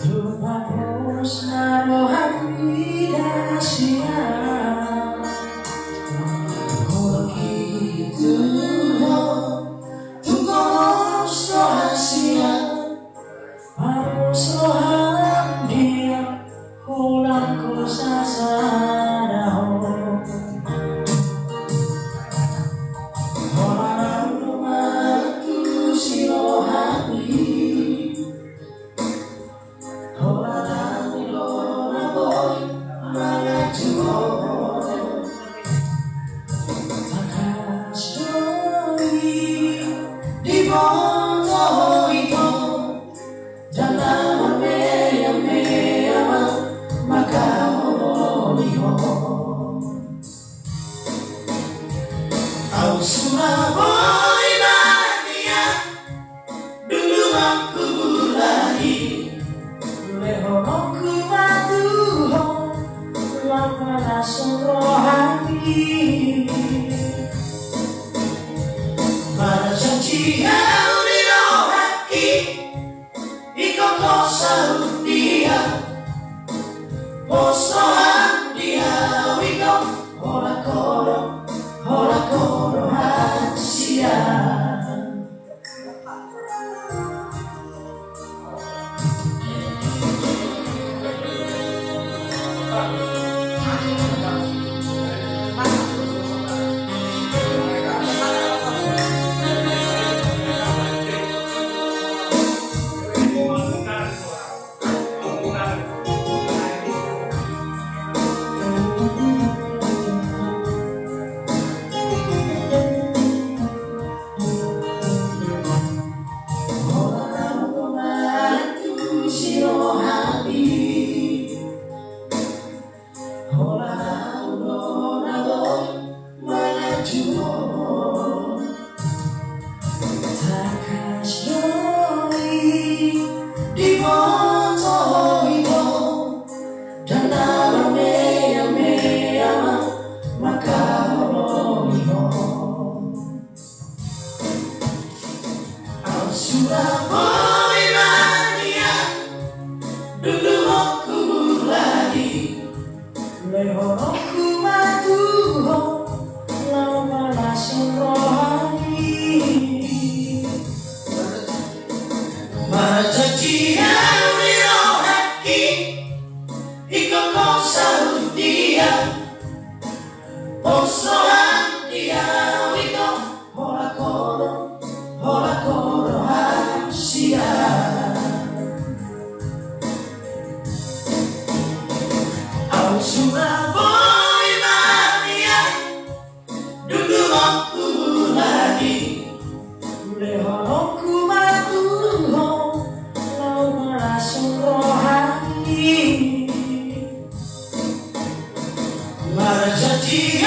Tupamos na rohani siya. Tugos rahasia parusuhan dia pulang ko sa sanahon. Orang rumah tu si rohani di bawah itu dalam mea maka au Surabaya mania dulu aku lahir lehorku matuho lama langsung rohani pada janji yang dirohaki ikut kosong dia posohan dia wiko hola koro hasia. Di bawah itu dan dalam mea maka au Surabaya mania dulu aku lagi lehorku matuho lama langsung rohani janji yang dirohaki ikut kosong dia posohan dia wiko hola koro hasia. Au Surabaya mania dulu aku lagi lehorku matuho rohani pada janji